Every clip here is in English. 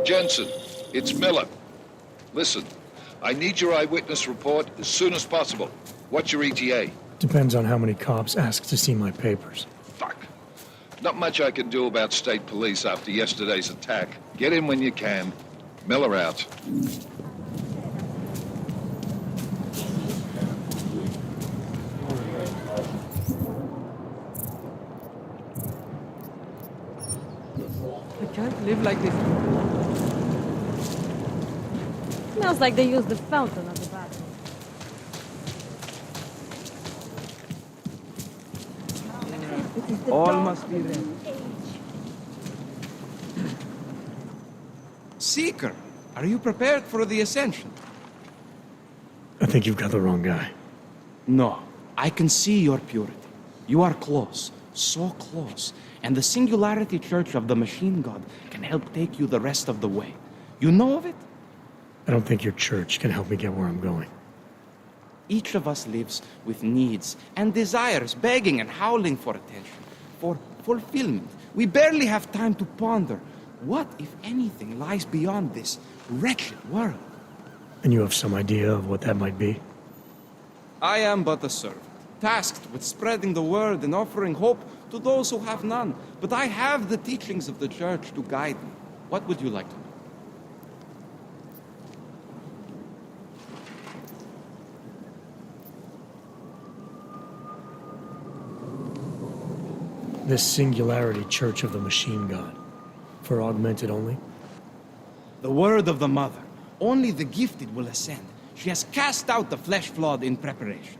Jensen, it's Miller. Listen, I need your eyewitness report as soon as possible. What's your ETA? Depends on how many cops ask to see my papers. Fuck. Not much I can do about state police after yesterday's attack. Get in when you can. Miller out. I can't live like this. Smells like they used the fountain of the bathroom. All must be there. Seeker, are you prepared for the ascension? I think you've got the wrong guy. No, I can see your purity. You are close, so close. And the Singularity Church of the Machine God can help take you the rest of the way. You know of it? I don't think your church can help me get where I'm going. Each of us lives with needs and desires, begging and howling for attention, for fulfillment. We barely have time to ponder what, if anything, lies beyond this wretched world. And you have some idea of what that might be? I am but a servant, tasked with spreading the word and offering hope to those who have none. But I have the teachings of the church to guide me. What would you like to know? This Singularity Church of the Machine God. For augmented only? The word of the Mother. Only the gifted will ascend. She has cast out the flesh-flawed in preparation.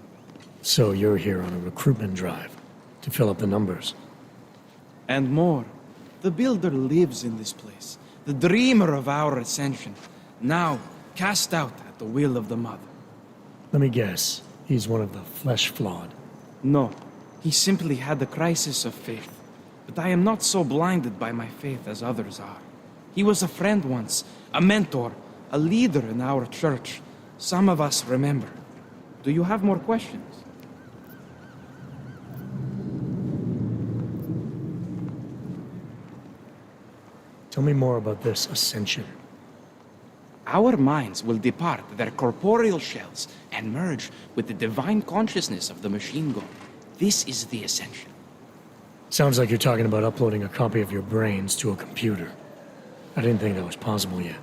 So you're here on a recruitment drive, to fill up the numbers. And more. The Builder lives in this place, the dreamer of our ascension, now cast out at the will of the Mother. Let me guess, he's one of the flesh-flawed. No, he simply had a crisis of faith. But I am not so blinded by my faith as others are. He was a friend once, a mentor, a leader in our church. Some of us remember. Do you have more questions? Tell me more about this ascension. Our minds will depart their corporeal shells and merge with the divine consciousness of the machine god. This is the ascension. Sounds like you're talking about uploading a copy of your brains to a computer. I didn't think that was possible yet.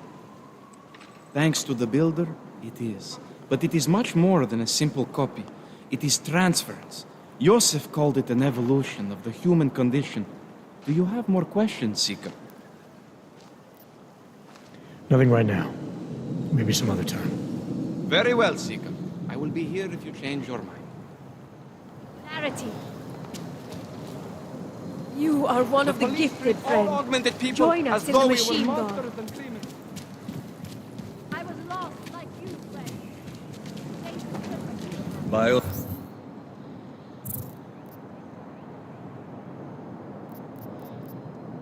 Thanks to the Builder, it is. But it is much more than a simple copy. It is transference. Joseph called it an evolution of the human condition. Do you have more questions, Seeker? Nothing right now. Maybe some other time. Very well, Seeker. I will be here if you change your mind. Clarity. You are one of the gifted, friend. All augmented people, Join us as in though the we machine were god. monsters and criminals. I was lost like you, friend. Bio.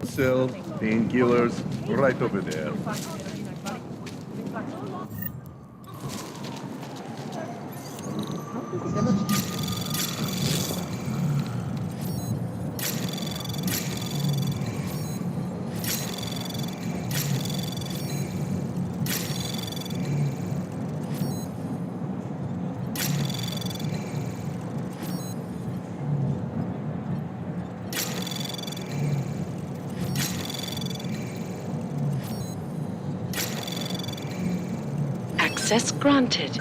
Cell, painkillers, right over there. Access granted.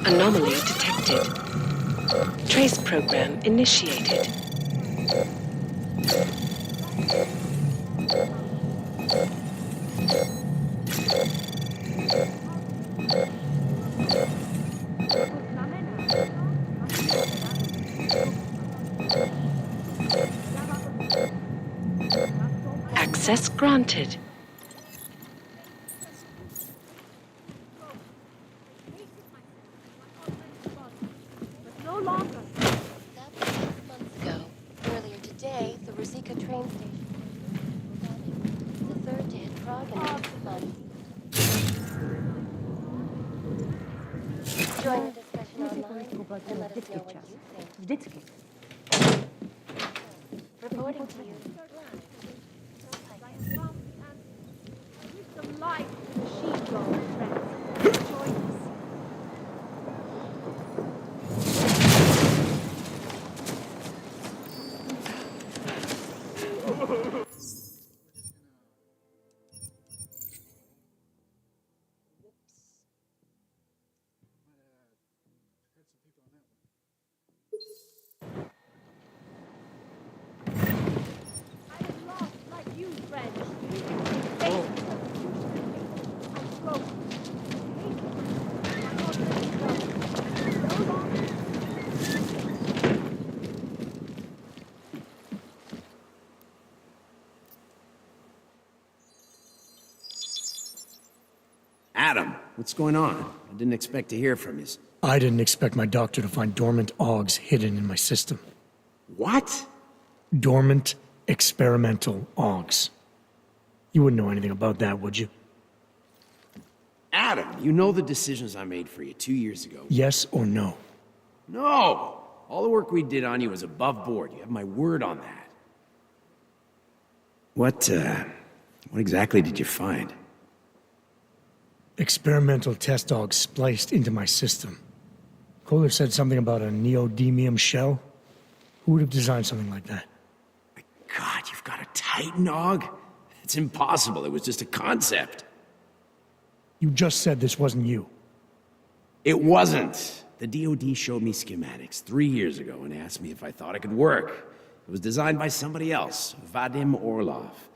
Anomaly detected. Trace program initiated. Access granted. No longer. That was 6 months ago. Earlier today, the Rosika train station. frog and have fun. Join the discussion online and let us know what you think. Vždycky. Reporting to you live. Some light to the sheepdog, friends. Join us. I was lost like you, friends. Adam, what's going on? I didn't expect to hear from you. I didn't expect my doctor to find dormant augs hidden in my system. What? Dormant experimental augs. You wouldn't know anything about that, would you? Adam, you know the decisions I made for you 2 years ago. Yes or no? No! All the work we did on you was above board. You have my word on that. What exactly did you find? Experimental test augs spliced into my system. Kohler said something about a neodymium shell. Who would have designed something like that? God, you've got a Titan Og? It's impossible. It was just a concept. You just said this wasn't you. It wasn't. The DoD showed me schematics 3 years ago and asked me if I thought it could work. It was designed by somebody else, Vadim Orlov.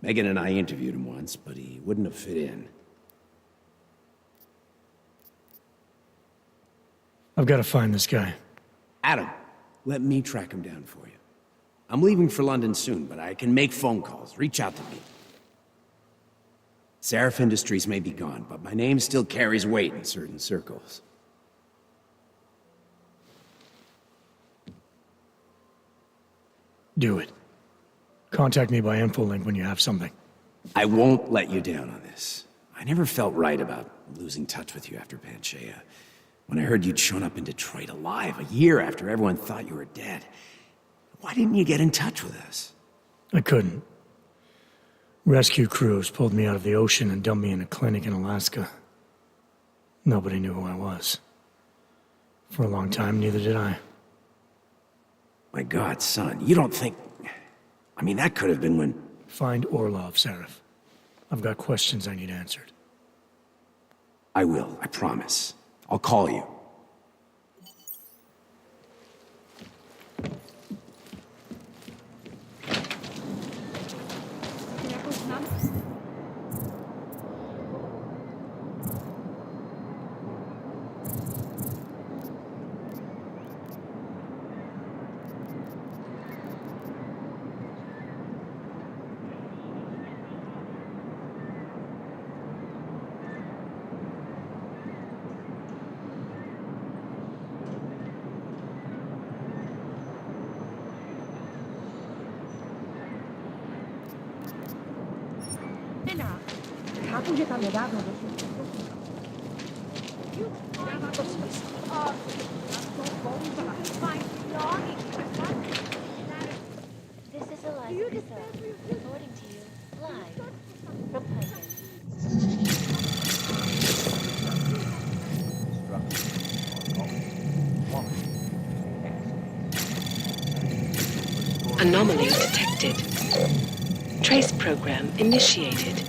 Megan and I interviewed him once, but he wouldn't have fit in. I've got to find this guy. Adam, let me track him down for you. I'm leaving for London soon, but I can make phone calls. Reach out to me. Seraph Industries may be gone, but my name still carries weight in certain circles. Do it. Contact me by infolink when you have something. I won't let you down on this. I never felt right about losing touch with you after Panchaea. When I heard you'd shown up in Detroit alive a year after everyone thought you were dead. Why didn't you get in touch with us? I couldn't. Rescue crews pulled me out of the ocean and dumped me in a clinic in Alaska. Nobody knew who I was. For a long time, neither did I. My God, son, you don't think... I mean, that could have been when... Find Orlov, Seraph. I've got questions I need answered. I will, I promise. I'll call you. Chápu, že tam nedávno došlo. This is Eliza Cassell, reporting to you live from Piker. Anomaly detected. Trace program initiated.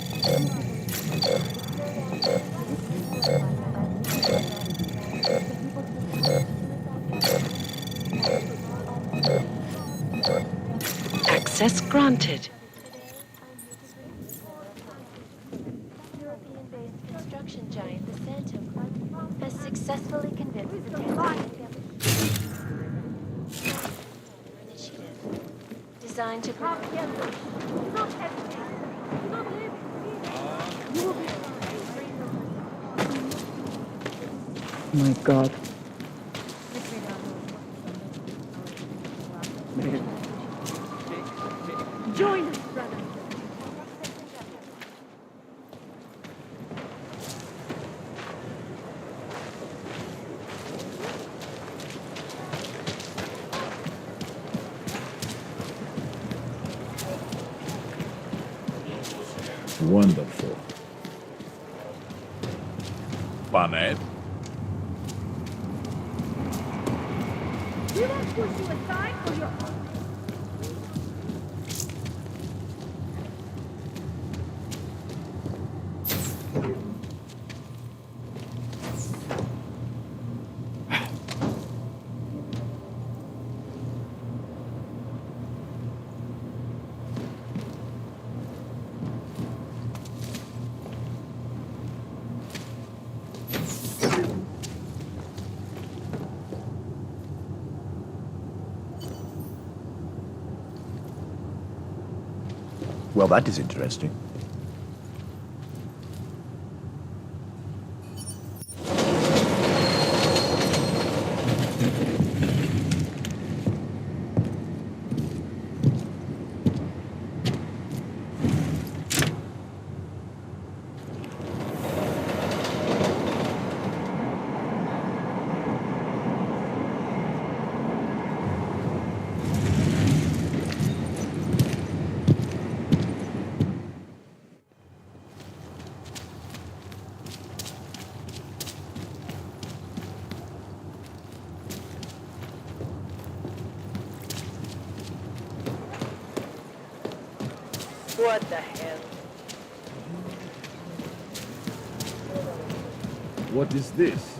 Access granted. European-based construction giant, the Santo Group, has successfully convinced the initiative designed to My God. Join us, brother. Wonderful. Pane? We won't push you aside for your own. Well, that is interesting. What the hell? What is this?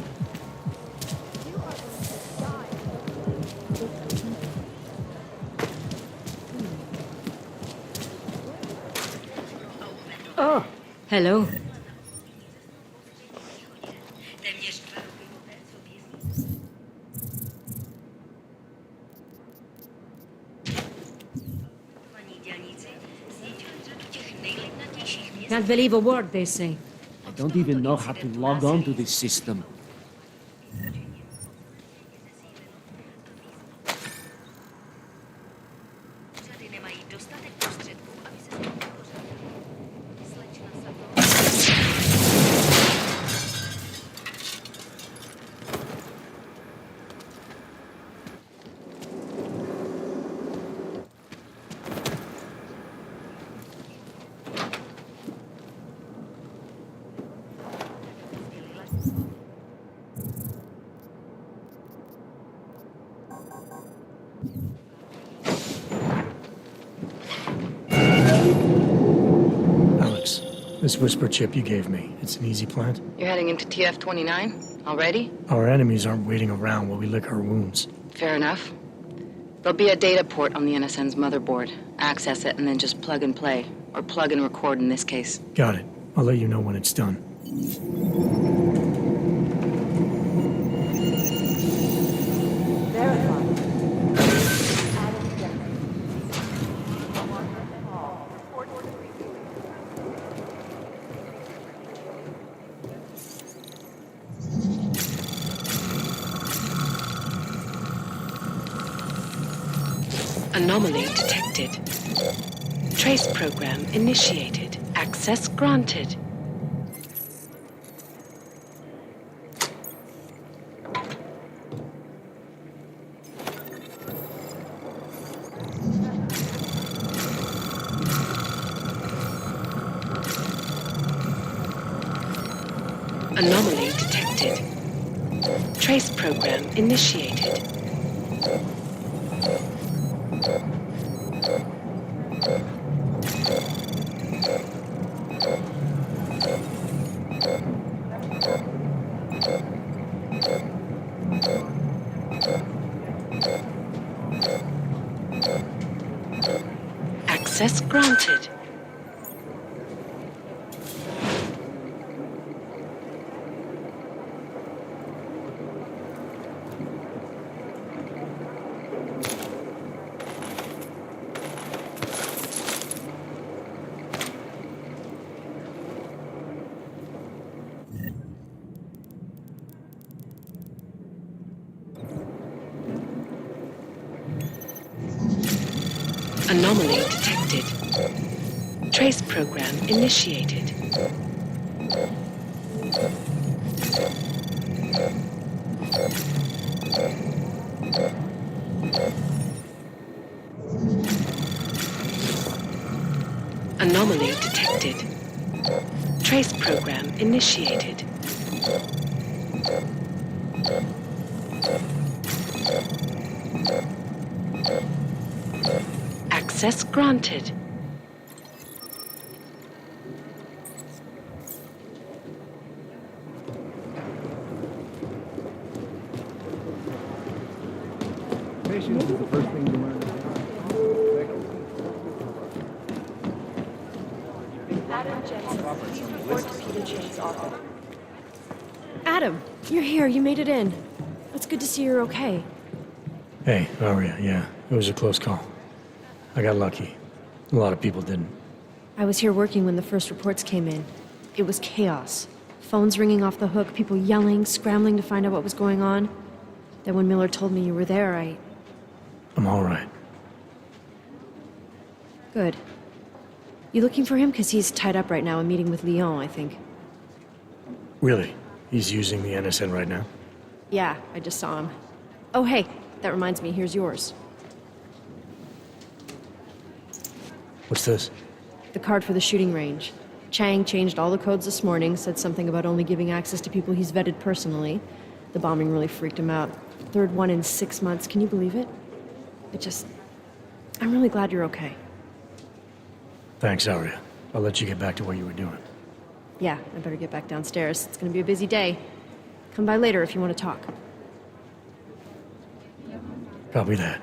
Oh, hello. Can't believe a word they say. I don't even know how to log on to this system. Alex, this whisper chip you gave me, it's an easy plant? You're heading into TF-29 already? Our enemies aren't waiting around while we lick our wounds. Fair enough. There'll be a data port on the NSN's motherboard. Access it and then just plug and play. Or plug and record in this case. Got it. I'll let you know when it's done. Anomaly detected. Trace program initiated. Access granted. Anomaly detected. Trace program initiated. Access granted. Anomaly detected. Trace program initiated. Anomaly detected. trace program initiated. Access granted. Patience is the first thing you learn. Adam, you're here. You made it in. It's good to see you're okay. Hey, Aria, yeah, it was a close call. I got lucky. A lot of people didn't. I was here working when the first reports came in. It was chaos. Phones ringing off the hook, people yelling, scrambling to find out what was going on. Then when Miller told me you were there, I'm all right. Good. You looking for him? Because he's tied up right now, a meeting with Lyon, I think. Really? He's using the NSN right now? Yeah, I just saw him. Oh, hey, that reminds me, here's yours. What's this? The card for the shooting range. Chang changed all the codes this morning, said something about only giving access to people he's vetted personally. The bombing really freaked him out. Third one in 6 months, can you believe it? I'm really glad you're okay. Thanks, Aria. I'll let you get back to what you were doing. Yeah, I better get back downstairs. It's gonna be a busy day. Come by later if you want to talk. Copy that.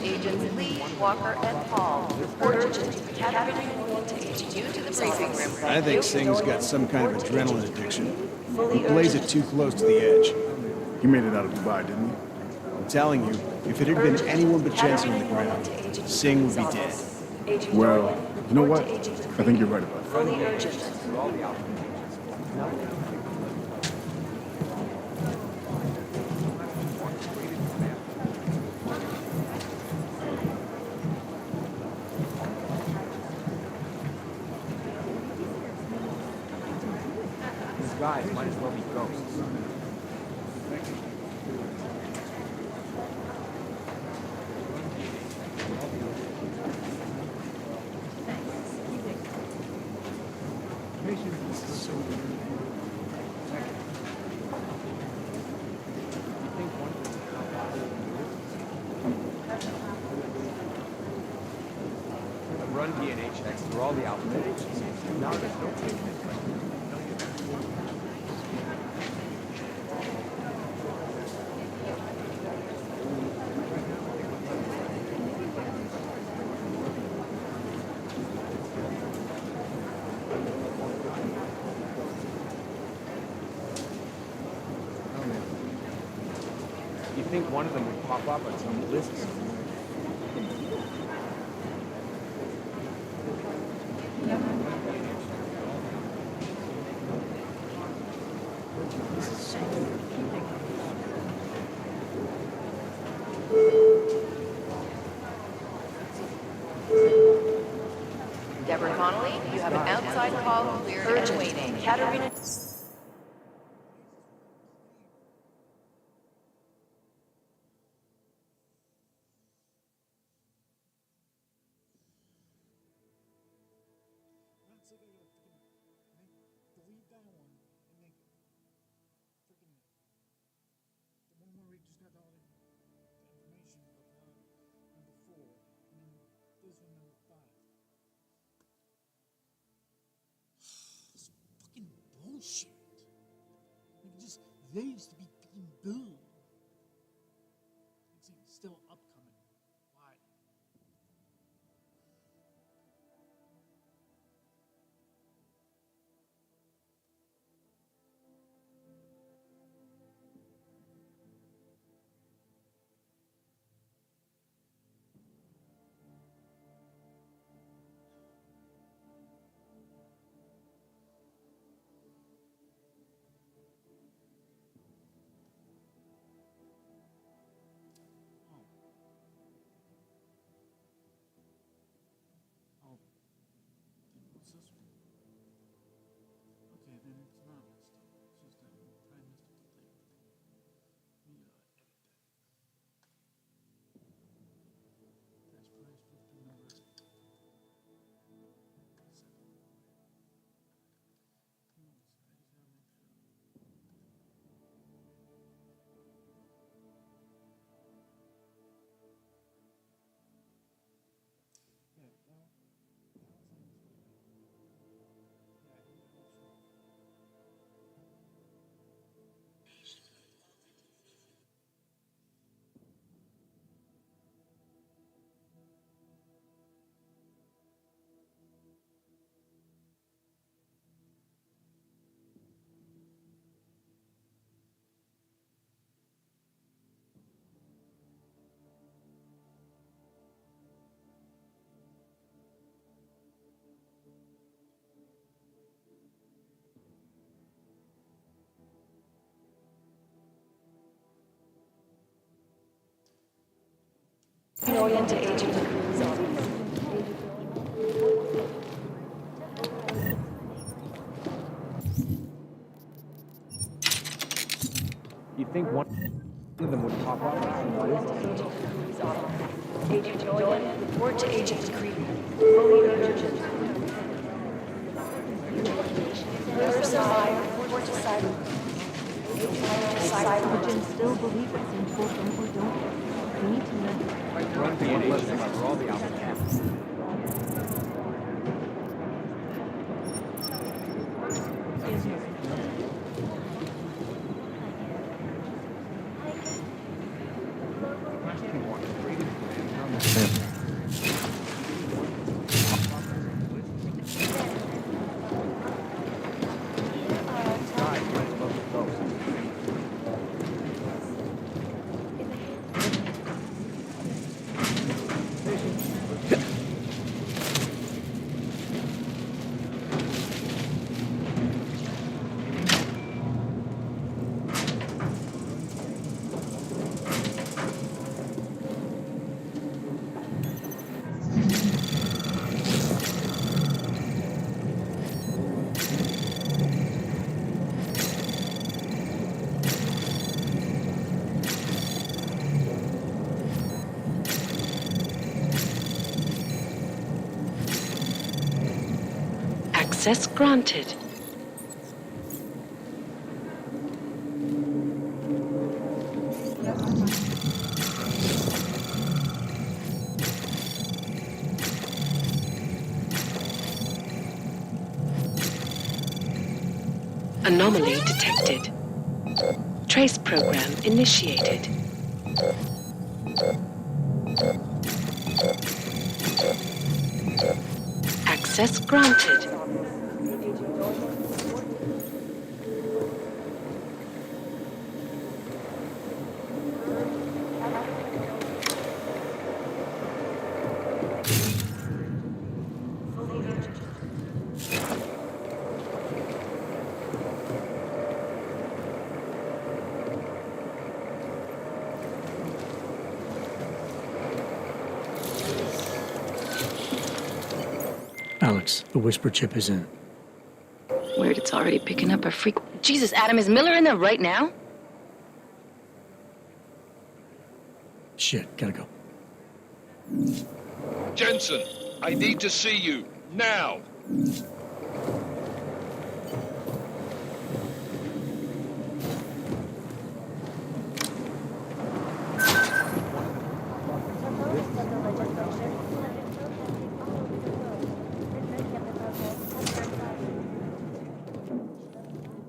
Agents Lee, Walker, and Paul report urgent Catherine to HQ to the briefing room. I think Singh's got some kind of adrenaline addiction. He plays it too close to the edge. He made it out of Dubai, didn't he? I'm telling you, if it had been anyone but Jensen on the ground, Singh would be dead. Well, you know what? I think you're right about that. Fully urgent. These guys might as well be ghosts. Run DNA checks through all the outlets. Now there's no payment. You think one of them would pop up on some list somewhere? Deborah Connolly, you have an outside call cleared and waiting. Katerina. Bullshit. Like just they used to be fucking boom. It's still upcoming. Why? Orient to Agent McCree's office. You think one of them would pop up? Agent Orient, report to Agent McCree. Fully urgent. Riverside, report to Cyber. Agents still believe it's important or don't. We need to know. Access granted. Anomaly detected. Trace program initiated. Access granted. Alex, the whisper chip is in. Weird, it's already picking up a freak. Jesus, Adam, is Miller in there right now? Shit, gotta go. Jensen, I need to see you. Now.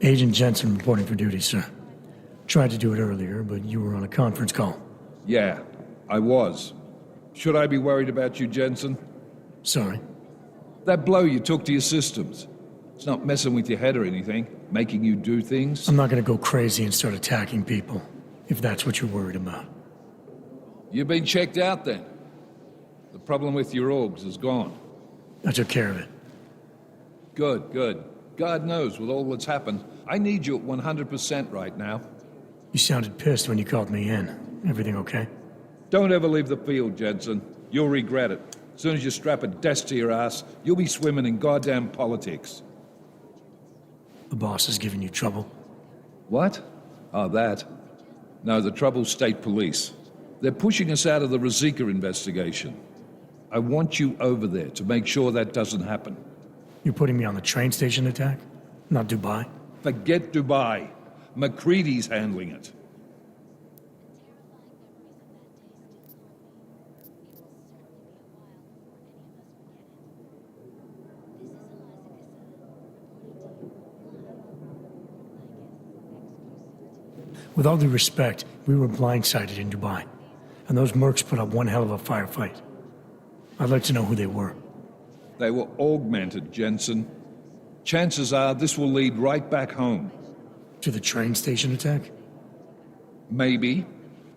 Agent Jensen reporting for duty, sir. Tried to do it earlier, but you were on a conference call. Yeah, I was. Should I be worried about you, Jensen? Sorry. That blow you took to your systems. It's not messing with your head or anything, making you do things. I'm not gonna go crazy and start attacking people, if that's what you're worried about. You've been checked out then. The problem with your orgs is gone. I took care of it. Good, good. God knows, with all that's happened, I need you at 100% right now. You sounded pissed when you called me in. Everything okay? Don't ever leave the field, Jensen. You'll regret it. As soon as you strap a desk to your ass, you'll be swimming in goddamn politics. The boss is giving you trouble? What? Oh, that. No, the trouble's state police. They're pushing us out of the Rosika investigation. I want you over there to make sure that doesn't happen. You're putting me on the train station attack? Not Dubai? Forget Dubai. McCready's handling it. With all due respect, we were blindsided in Dubai, and those mercs put up one hell of a firefight. I'd like to know who they were. They were augmented, Jensen. Chances are this will lead right back home. To the train station attack? Maybe.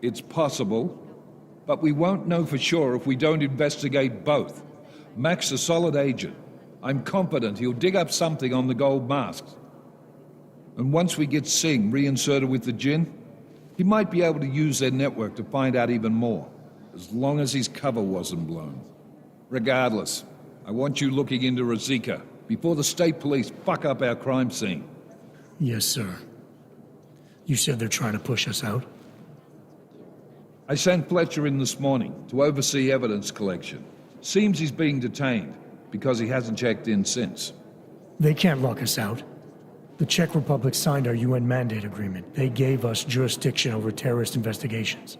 It's possible. But we won't know for sure if we don't investigate both. Mac's a solid agent. I'm confident he'll dig up something on the gold masks. And once we get Singh reinserted with the Jinn, he might be able to use their network to find out even more. as long as his cover wasn't blown. Regardless, I want you looking into Rosika before the state police fuck up our crime scene. Yes, sir. You said they're trying to push us out? I sent Fletcher in this morning to oversee evidence collection. Seems he's being detained because he hasn't checked in since. They can't lock us out. The Czech Republic signed our UN mandate agreement. They gave us jurisdiction over terrorist investigations.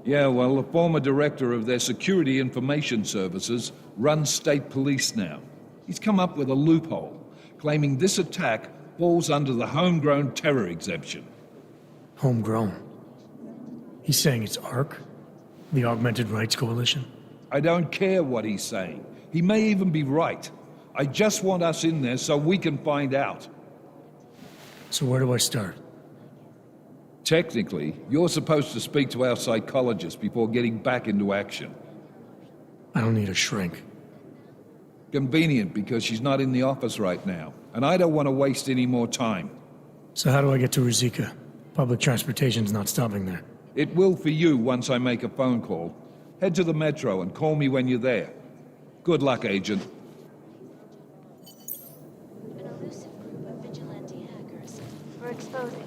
Yeah, well, the former director of their security information services runs state police now. He's come up with a loophole, claiming this attack falls under the homegrown terror exemption. Homegrown? He's saying it's ARC? The Augmented Rights Coalition? I don't care what he's saying. He may even be right. I just want us in there so we can find out. So where do I start? Technically, you're supposed to speak to our psychologist before getting back into action. I don't need a shrink. Convenient because she's not in the office right now, and I don't want to waste any more time. So how do I get to Ruzika? Public transportation's not stopping there. It will for you once I make a phone call. Head to the metro and call me when you're there. Good luck, Agent. An elusive group of vigilante hackers were exposing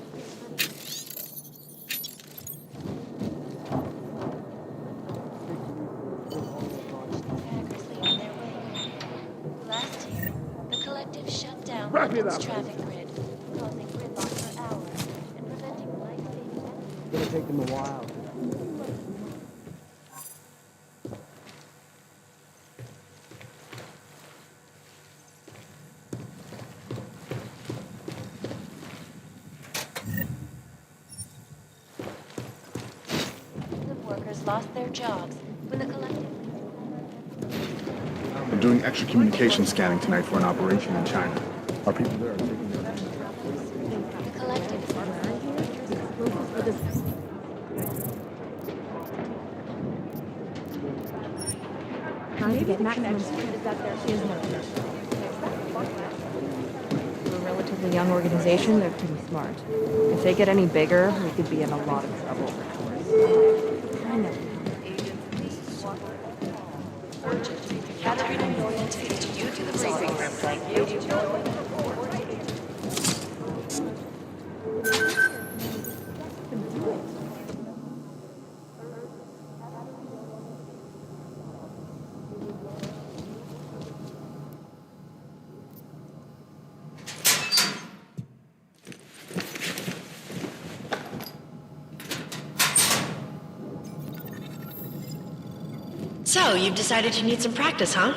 last year, the collective shut down London's traffic grid, causing gridlock for hours and preventing life-saving. It's gonna take them a while. Workers lost their jobs when the collective. I'm doing extra communication scanning tonight for an operation in China. Our people there are taking their... The collective. Trying to get maximum speed is that there is no connection. We're a relatively young organization, they're pretty smart. If they get any bigger, we could be in a lot of trouble. I know. Catherine orientated you to the briefing room. Thank you. So, you've decided you need some practice, huh?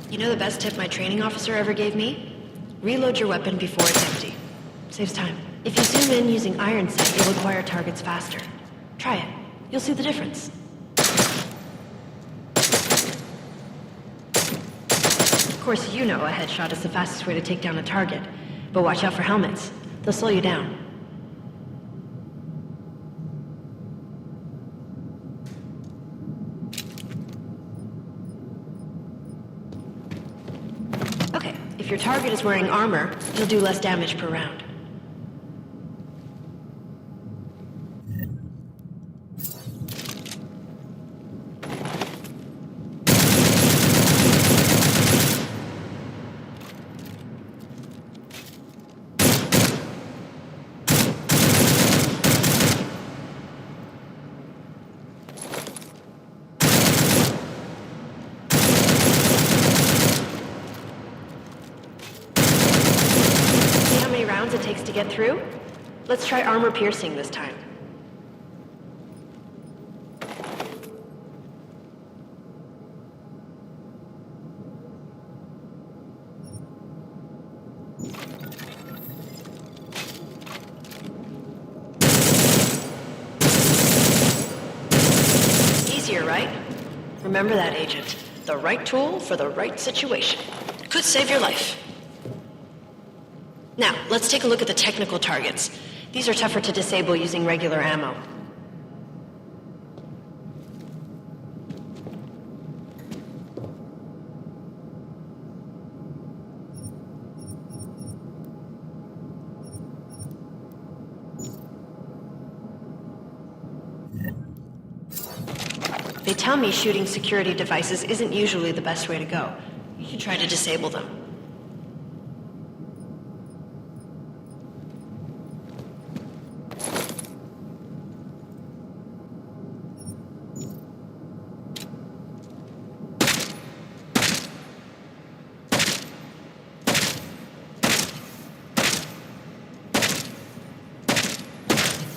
You know the best tip my training officer ever gave me? Reload your weapon before it's empty. Saves time. If you zoom in using iron sight, you'll acquire targets faster. Try it. You'll see the difference. Of course, you know a headshot is the fastest way to take down a target. But watch out for helmets. They'll slow you down. Okay, if your target is wearing armor, you'll do less damage per round. It takes to get through? Let's try armor piercing this time. Easier, right? Remember that, Agent. The right tool for the right situation. Could save your life. Now, let's take a look at the technical targets. These are tougher to disable using regular ammo. They tell me shooting security devices isn't usually the best way to go. You should try to disable them.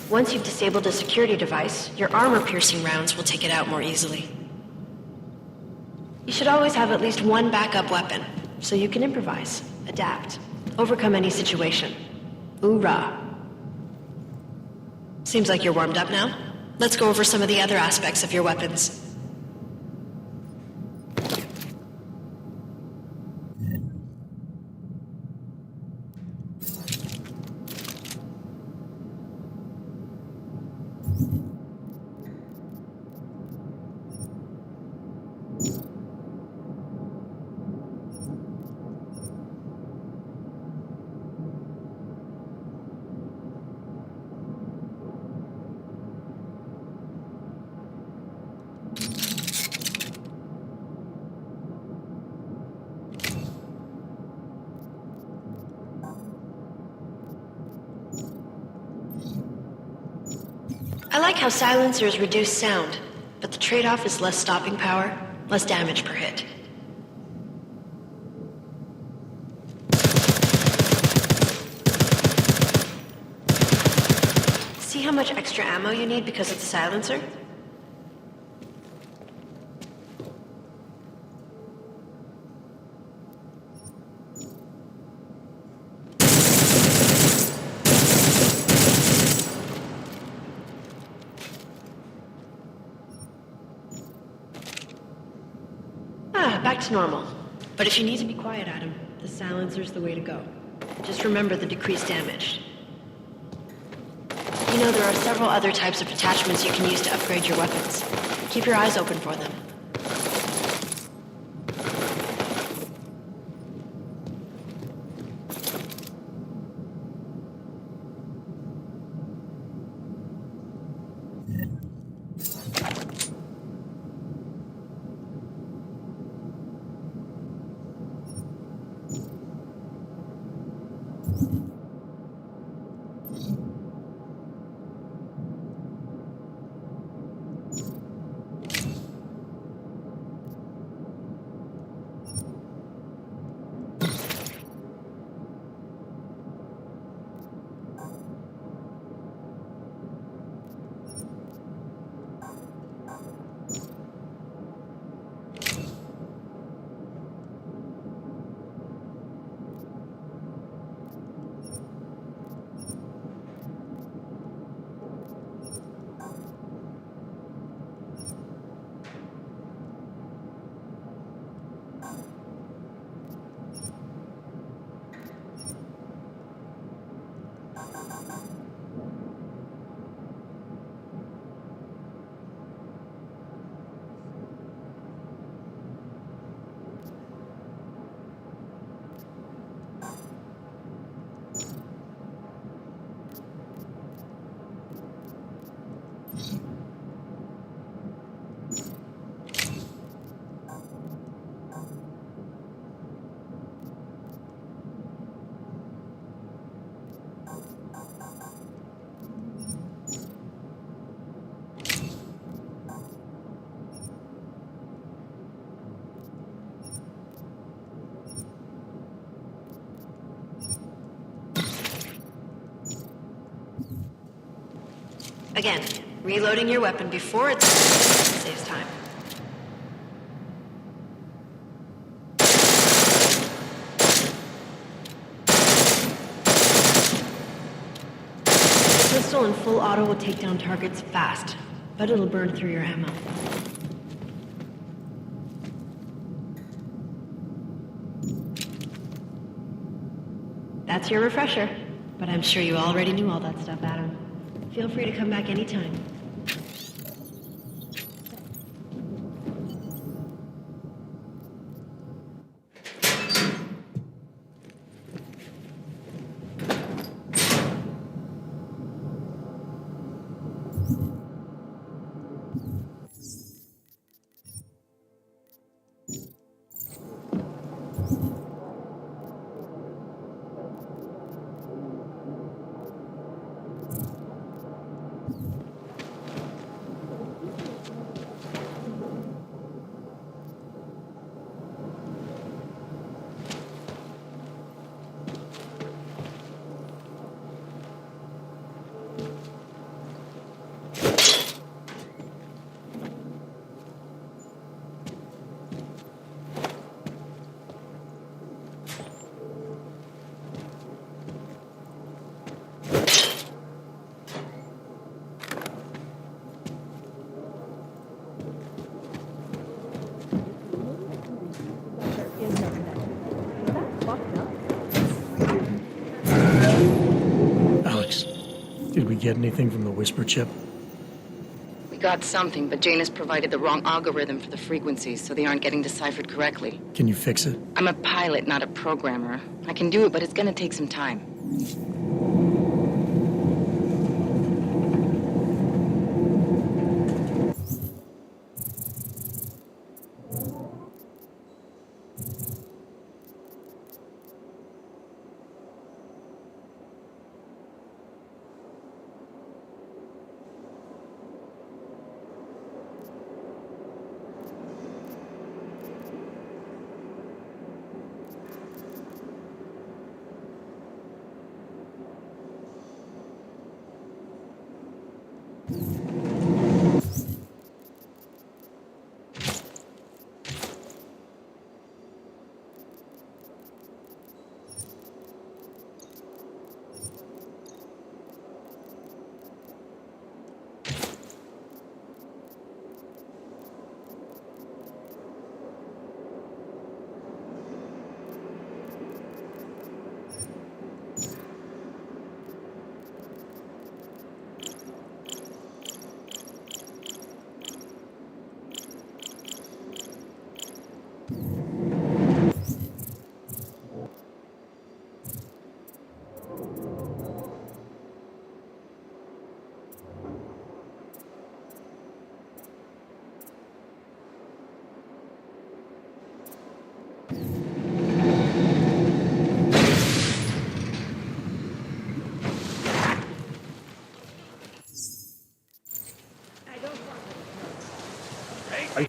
Once you've disabled a security device, your armor-piercing rounds will take it out more easily. You should always have at least one backup weapon, so you can improvise, adapt, overcome any situation. Hoorah! Seems like you're warmed up now. Let's go over some of the other aspects of your weapons. I like how silencers reduce sound, but the trade-off is less stopping power, less damage per hit. See how much extra ammo you need because of the silencer? Back to normal. But if you need to be quiet, Adam, the silencer's the way to go. Just remember the decreased damage. You know, there are several other types of attachments you can use to upgrade your weapons. Keep your eyes open for them. Again, reloading your weapon before it's saves time. The pistol in full auto will take down targets fast, but it'll burn through your ammo. That's your refresher. But I'm sure you already knew all that stuff, Adam. Feel free to come back anytime. Alex, did we get anything from the Whisper chip? We got something, but Janus provided the wrong algorithm for the frequencies, so they aren't getting deciphered correctly. Can you fix it? I'm a pilot, not a programmer. I can do it, but it's gonna take some time. I